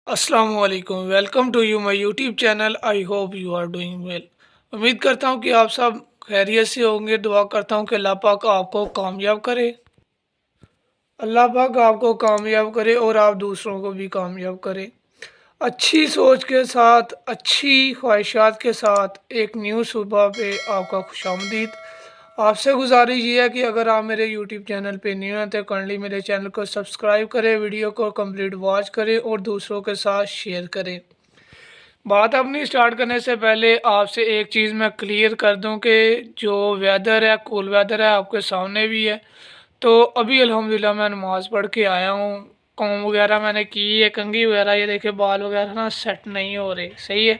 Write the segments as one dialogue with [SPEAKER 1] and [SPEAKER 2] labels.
[SPEAKER 1] अस्सलाम वालेकुम। Welcome to you my YouTube channel. I hope you are doing well. उम्मीद करता हूँ कि आप सब खैरियत से होंगे। दुआ करता हूँ कि अल्लाह पाक आपको कामयाब करे। अल्लाह पाक आपको कामयाब करे और आप दूसरों को भी कामयाब करे। अच्छी सोच के साथ, अच्छी ख्वाहिशात के साथ एक न्यू सुबह पे आपका खुशामदीद। आपसे गुजारिश ये है कि अगर आप मेरे यूट्यूब चैनल पे न्यू हैं तो काइंडली मेरे चैनल को सब्सक्राइब करें, वीडियो को कंप्लीट वॉच करें और दूसरों के साथ शेयर करें। बात अपनी स्टार्ट करने से पहले आपसे एक चीज़ मैं क्लियर कर दूं कि जो वेदर है, कूल वेदर है, आपके सामने भी है। तो अभी अल्हम्दुलिल्लाह मैं नमाज़ पढ़ के आया हूँ। कॉम वगैरह मैंने की है, कंघी वगैरह, ये देखे बाल वगैरह ना सेट नहीं हो रहे, सही है।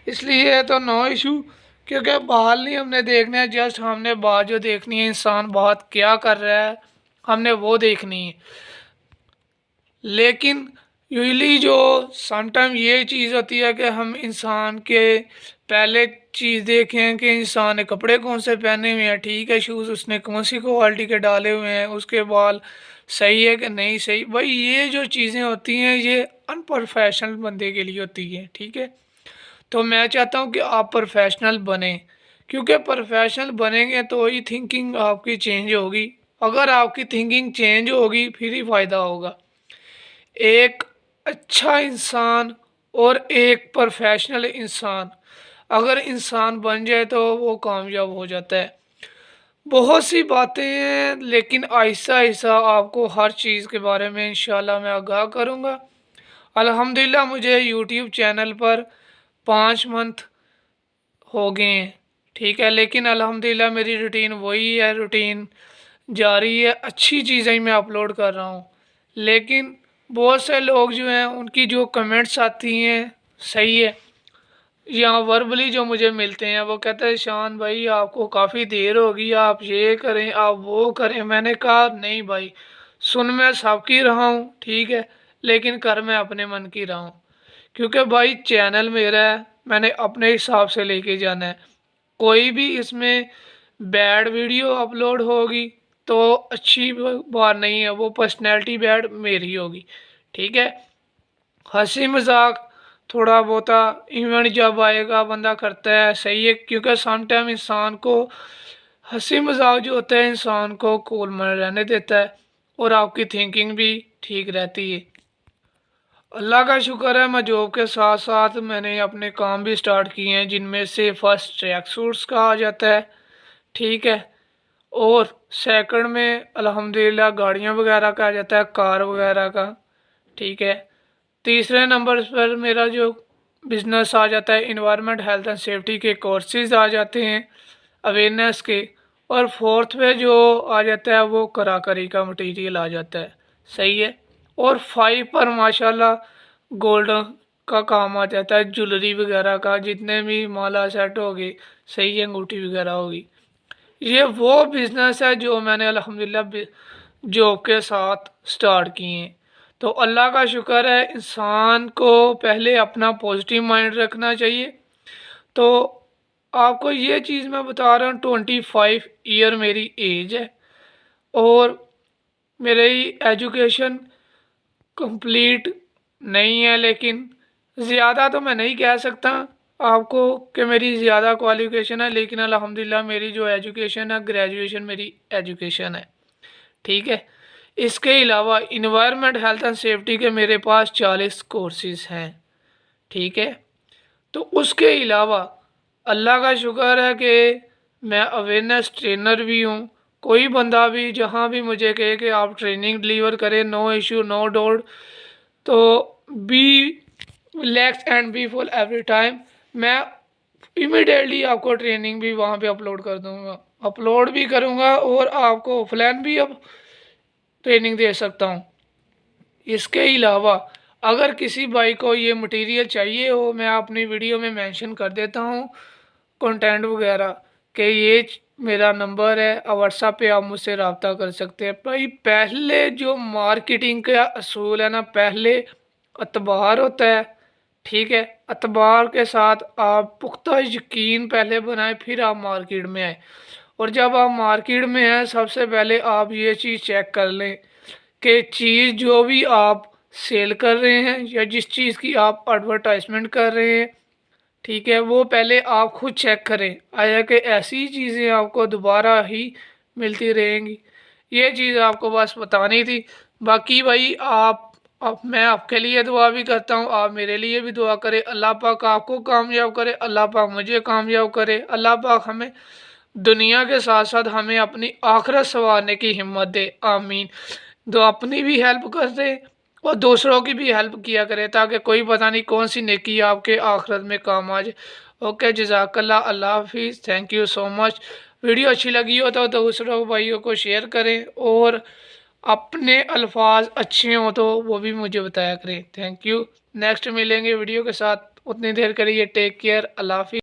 [SPEAKER 1] इसलिए तो नो इशू, क्योंकि बाल नहीं हमने देखने हैं, जस्ट हमने बात जो देखनी है इंसान बात क्या कर रहा है, हमने वो देखनी है। लेकिन यूजली जो समटाइम ये चीज़ होती है कि हम इंसान के पहले चीज़ देखें कि इंसान ने कपड़े कौन से पहने हुए हैं, ठीक है, शूज़ उसने कौन सी क्वालिटी के डाले हुए हैं, उसके बाल सही है कि नहीं सही। भाई ये जो चीज़ें होती हैं ये अनप्रोफेशनल बंदे के लिए होती है, ठीक है। तो मैं चाहता हूँ कि आप प्रोफेशनल बने, क्योंकि प्रोफेशनल बनेंगे तो ही थिंकिंग आपकी चेंज होगी। अगर आपकी थिंकिंग चेंज होगी फिर ही फ़ायदा होगा। एक अच्छा इंसान और एक प्रोफेशनल इंसान अगर इंसान बन जाए तो वो कामयाब हो जाता है। बहुत सी बातें हैं लेकिन आहिस्ता आहिस्ता आपको हर चीज़ के बारे में इंशाल्लाह मैं आगाह करूँगा। अल्हम्दुलिल्लाह मुझे यूट्यूब चैनल पर 5 मंथ हो गए हैं, ठीक है, लेकिन अल्हम्दुलिल्लाह मेरी रूटीन वही है, रूटीन जारी है, अच्छी चीज़ें ही मैं अपलोड कर रहा हूँ। लेकिन बहुत से लोग जो हैं उनकी जो कमेंट्स आती हैं, सही है, या वर्बली जो मुझे मिलते हैं, वो कहते हैं शान भाई आपको काफ़ी देर होगी, आप ये करें, आप वो करें। मैंने कहा नहीं भाई, सुन मैं सबकी रहा हूँ, ठीक है, लेकिन कर मैं अपने मन की रहा हूँ। क्योंकि भाई चैनल मेरा है, मैंने अपने हिसाब से लेके जाना है। कोई भी इसमें बैड वीडियो अपलोड होगी तो अच्छी बात नहीं है, वो पर्सनैलिटी बैड मेरी होगी, ठीक है। हंसी मजाक थोड़ा बहुता इवेंट जब आएगा बंदा करता है, सही है, क्योंकि सम टाइम इंसान को हंसी मजाक जो होता है इंसान को कूल में रहने देता है और आपकी थिंकिंग भी ठीक रहती है। अल्लाह का शुक्र है, मैं जॉब के साथ साथ मैंने अपने काम भी स्टार्ट किए हैं, जिनमें से फर्स्ट ट्रैक सूट्स का आ जाता है, ठीक है, और सेकंड में अल्हम्दुलिल्लाह गाड़ियाँ वगैरह का आ जाता है, कार वगैरह का, ठीक है। तीसरे नंबर पर मेरा जो बिज़नेस आ जाता है, इन्वायरमेंट हेल्थ एंड सेफ्टी के कोर्सेज आ जाते हैं, अवेयरनेस के। और फोर्थ पे जो आ जाता है वो कराकरी का मटेरियल आ जाता है, सही है। और 5 पर माशाल्लाह गोल्ड का काम आ जाता है, ज्वेलरी वगैरह का, जितने भी माला सेट हो गए, सही है, अंगूठी वगैरह होगी। ये वो बिज़नेस है जो मैंने अल्हम्दुलिल्लाह जॉब के साथ स्टार्ट किए हैं। तो अल्लाह का शुक्र है, इंसान को पहले अपना पॉजिटिव माइंड रखना चाहिए। तो आपको ये चीज़ मैं बता रहा हूँ, 25 ईयर मेरी एज है और मेरी एजुकेशन कंप्लीट नहीं है, लेकिन ज़्यादा तो मैं नहीं कह सकता आपको कि मेरी ज़्यादा क्वालिफ़िकेशन है, लेकिन अल्हम्दुलिल्लाह मेरी जो एजुकेशन है, ग्रेजुएशन मेरी एजुकेशन है, ठीक है। इसके अलावा इन्वायरमेंट हेल्थ एंड सेफ्टी के मेरे पास 40 कोर्सेज़ हैं, ठीक है। तो उसके अलावा अल्लाह का शुक्र है कि मैं अवेयरनेस ट्रेनर भी हूँ। कोई बंदा भी जहाँ भी मुझे कहे कि आप ट्रेनिंग डिलीवर करें, नो इशू, नो डाउट। तो be relax and be full every time, मैं इमिडिएटली आपको ट्रेनिंग भी वहाँ पे अपलोड कर दूँगा, अपलोड भी करूँगा और आपको ऑफलाइन भी अब ट्रेनिंग दे सकता हूँ। इसके अलावा अगर किसी भाई को ये मटेरियल चाहिए हो, मैं अपनी वीडियो में मेंशन कर देता हूँ कंटेंट वगैरह कि ये मेरा नंबर है, और व्हाट्सएप पे आप मुझसे रब्ता कर सकते हैं। भाई पहले जो मार्केटिंग का असूल है ना, पहले अतबार होता है, ठीक है, अतबार के साथ आप पुख्ता यकीन पहले बनाएं, फिर आप मार्केट में आए। और जब आप मार्केट में हैं सबसे पहले आप ये चीज़ चेक कर लें कि चीज़ जो भी आप सेल कर रहे हैं या जिस चीज़ की आप एडवर्टाइजमेंट कर रहे हैं, ठीक है, वो पहले आप खुद चेक करें आया कि ऐसी चीज़ें आपको दोबारा ही मिलती रहेंगी। ये चीज़ आपको बस बतानी थी। बाकी भाई आप मैं आपके लिए दुआ भी करता हूँ, आप मेरे लिए भी दुआ करें। अल्लाह पाक आपको कामयाब करे, अल्लाह पाक मुझे कामयाब करे, अल्लाह पाक हमें दुनिया के साथ साथ हमें अपनी आखिरत संवारने की हिम्मत दे, आमीन। तो अपनी भी हेल्प कर दे और दूसरों की भी हेल्प किया करे, ताकि कोई पता नहीं कौन सी नेकी आपके आखिरत में काम आ जाए। ओके, जज़ाकल्लाह, अल्लाह हाफिज़, thank you so much. Video अच्छी लगी हो तो दूसरों भाइयों को शेयर करें और अपने अल्फाज अच्छे हों तो वो भी मुझे बताया करें। Thank you. नेक्स्ट मिलेंगे वीडियो के साथ, उतनी देर के लिए टेक केयर, अल्लाह हाफिज़।